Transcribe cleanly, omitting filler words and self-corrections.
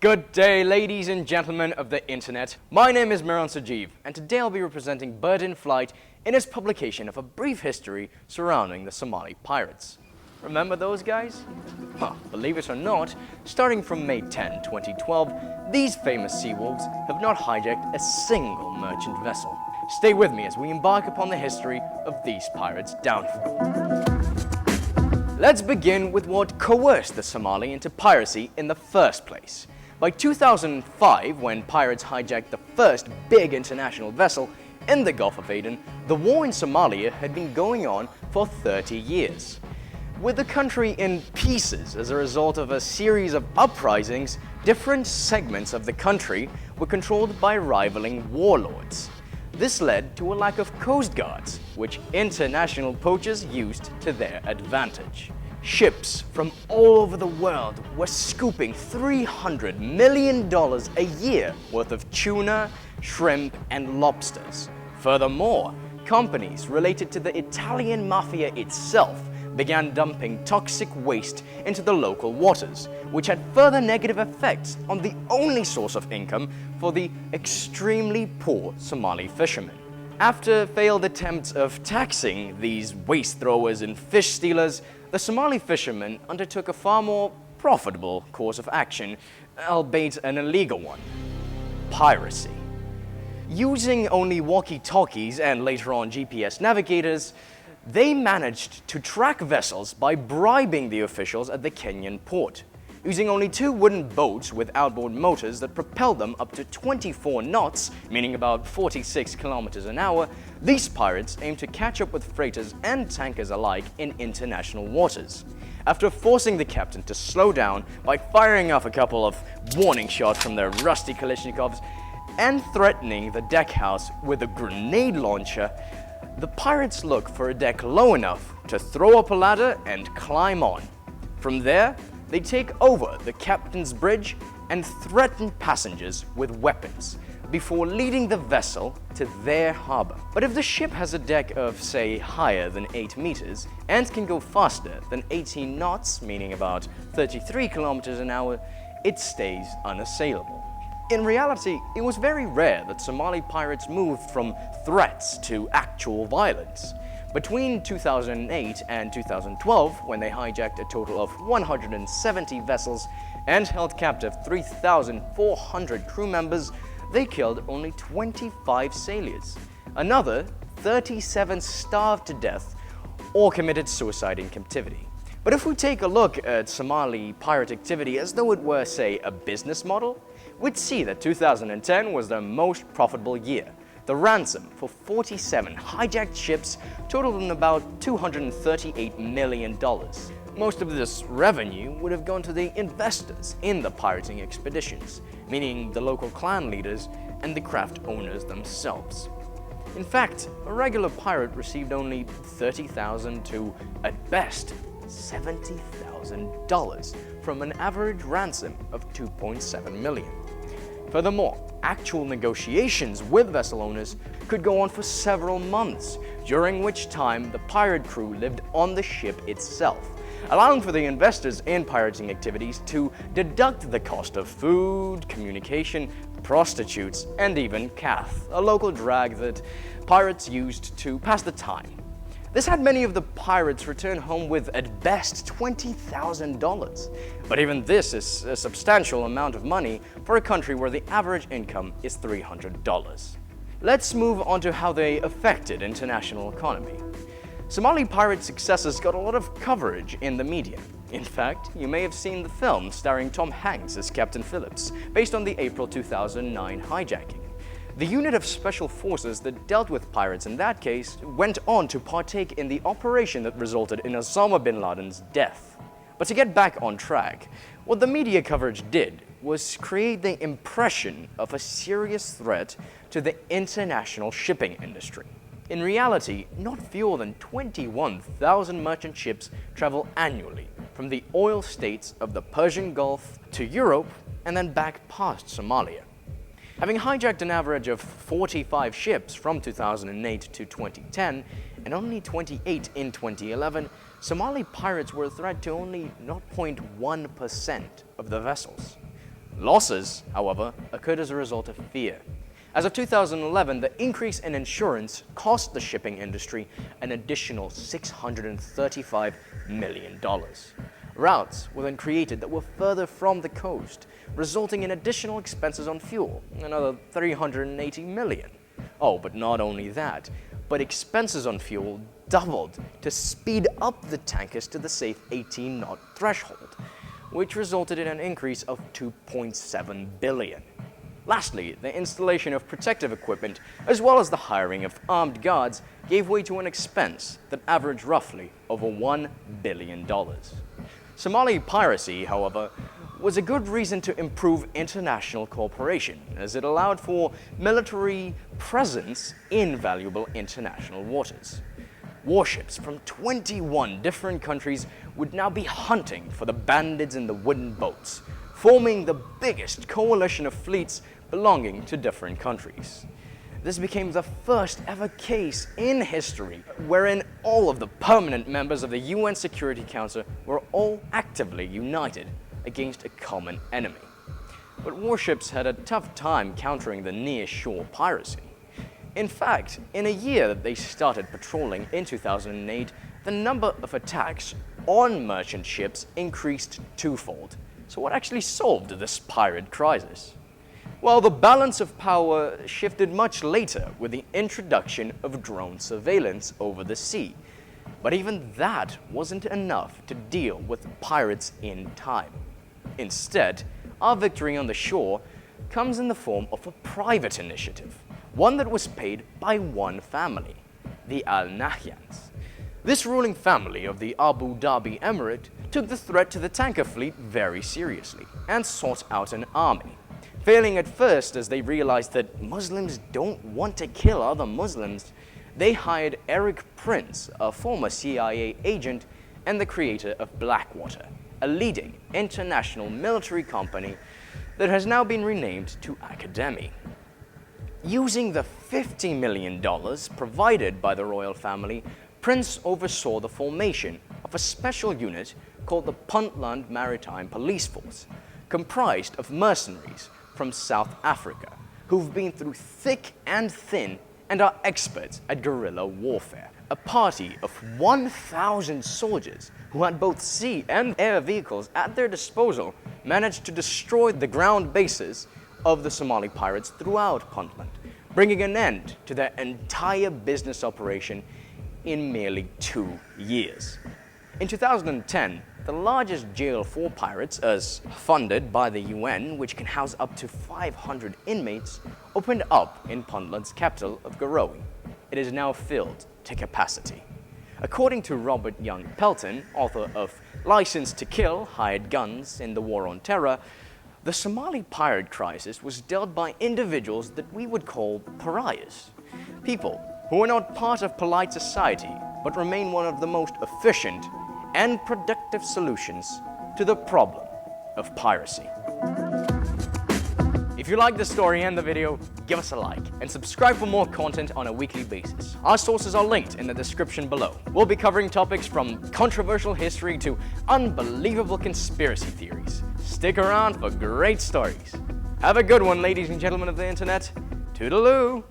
Good day, ladies and gentlemen of the internet. My name is Miron, and today I'll be representing Bird in Flight in its publication of a brief history surrounding the Somali Pirates. Remember those guys? Believe it or not, starting from May 10, 2012, these famous sea wolves have not hijacked a single merchant vessel. Stay with me as we embark upon the history of these pirates' downfall. Let's begin with what coerced the Somali into piracy in the first place. By 2005, when pirates hijacked the first big international vessel in the Gulf of Aden, the war in Somalia had been going on for 30 years. With the country in pieces as a result of a series of uprisings, different segments of the country were controlled by rivaling warlords. This led to a lack of coast guards, which international poachers used to their advantage. Ships from all over the world were scooping $300 million a year worth of tuna, shrimp, and lobsters. Furthermore, companies related to the Italian mafia itself began dumping toxic waste into the local waters, which had further negative effects on the only source of income for the extremely poor Somali fishermen. After failed attempts of taxing these waste throwers and fish stealers, the Somali fishermen undertook a far more profitable course of action, albeit an illegal one: piracy. Using only walkie-talkies and later on GPS navigators, they managed to track vessels by bribing the officials at the Kenyan port. Using only 2 wooden boats with outboard motors that propelled them up to 24 knots, meaning about 46 kilometers an hour, these pirates aimed to catch up with freighters and tankers alike in international waters. After forcing the captain to slow down by firing off a couple of warning shots from their rusty Kalashnikovs and threatening the deckhouse with a grenade launcher, the pirates look for a deck low enough to throw up a ladder and climb on. From there, they take over the captain's bridge and threaten passengers with weapons before leading the vessel to their harbor. But if the ship has a deck of, say, higher than 8 meters and can go faster than 18 knots, meaning about 33 kilometers an hour, it stays unassailable. In reality, it was very rare that Somali pirates moved from threats to actual violence. Between 2008 and 2012, when they hijacked a total of 170 vessels and held captive 3,400 crew members, they killed only 25 sailors. Another 37 starved to death or committed suicide in captivity. But if we take a look at Somali pirate activity as though it were, say, a business model, we'd see that 2010 was their most profitable year. The ransom for 47 hijacked ships totaled in about $238 million. Most of this revenue would have gone to the investors in the pirating expeditions, meaning the local clan leaders and the craft owners themselves. In fact, a regular pirate received only $30,000 to, at best, $70,000 from an average ransom of $2.7 million. Furthermore, actual negotiations with vessel owners could go on for several months, during which time the pirate crew lived on the ship itself, allowing for the investors in pirating activities to deduct the cost of food, communication, prostitutes, and even kath, a local drag that pirates used to pass the time. This had many of the pirates return home with, at best, $20,000. But even this is a substantial amount of money for a country where the average income is $300. Let's move on to how they affected international economy. Somali pirate successes got a lot of coverage in the media. In fact, you may have seen the film starring Tom Hanks as Captain Phillips, based on the April 2009 hijacking. The unit of special forces that dealt with pirates in that case went on to partake in the operation that resulted in Osama bin Laden's death. But to get back on track, what the media coverage did was create the impression of a serious threat to the international shipping industry. In reality, not fewer than 21,000 merchant ships travel annually from the oil states of the Persian Gulf to Europe and then back past Somalia. Having hijacked an average of 45 ships from 2008 to 2010 and only 28 in 2011, Somali pirates were a threat to only 0.1% of the vessels. Losses, however, occurred as a result of fear. As of 2011, the increase in insurance cost the shipping industry an additional $635 million. Routes were then created that were further from the coast, resulting in additional expenses on fuel, another $380 million. Oh, but not only that, but expenses on fuel doubled to speed up the tankers to the safe 18-knot threshold, which resulted in an increase of $2.7 billion. Lastly, the installation of protective equipment, as well as the hiring of armed guards, gave way to an expense that averaged roughly over $1 billion. Somali piracy, however, was a good reason to improve international cooperation, as it allowed for military presence in valuable international waters. Warships from 21 different countries would now be hunting for the bandits in the wooden boats, forming the biggest coalition of fleets belonging to different countries. This became the first ever case in history wherein all of the permanent members of the UN Security Council were all actively united against a common enemy. But warships had a tough time countering the near-shore piracy. In fact, in a year that they started patrolling in 2008, the number of attacks on merchant ships increased twofold. So what actually solved this pirate crisis? Well, the balance of power shifted much later with the introduction of drone surveillance over the sea. But even that wasn't enough to deal with pirates in time. Instead, our victory on the shore comes in the form of a private initiative, one that was paid by one family, the Al Nahyans. This ruling family of the Abu Dhabi Emirate took the threat to the tanker fleet very seriously and sought out an army. Failing at first as they realized that Muslims don't want to kill other Muslims, they hired Eric Prince, a former CIA agent and the creator of Blackwater, a leading international military company that has now been renamed to Academy. Using the $50 million provided by the royal family, Prince oversaw the formation of a special unit called the Puntland Maritime Police Force, comprised of mercenaries from South Africa, who've been through thick and thin and are experts at guerrilla warfare. A party of 1,000 soldiers who had both sea and air vehicles at their disposal managed to destroy the ground bases of the Somali pirates throughout Puntland, bringing an end to their entire business operation in merely 2 years. In 2010, the largest jail for pirates, as funded by the UN, which can house up to 500 inmates, opened up in Puntland's capital of Garowe. It is now filled to capacity. According to Robert Young Pelton, author of License to Kill, Hired Guns in the War on Terror, the Somali pirate crisis was dealt by individuals that we would call pariahs. People who are not part of polite society, but remain one of the most efficient and productive solutions to the problem of piracy. If you like this story and the video, give us a like and subscribe for more content on a weekly basis. Our sources are linked in the description below. We'll be covering topics from controversial history to unbelievable conspiracy theories. Stick around for great stories. Have a good one, ladies and gentlemen of the internet. Toodaloo!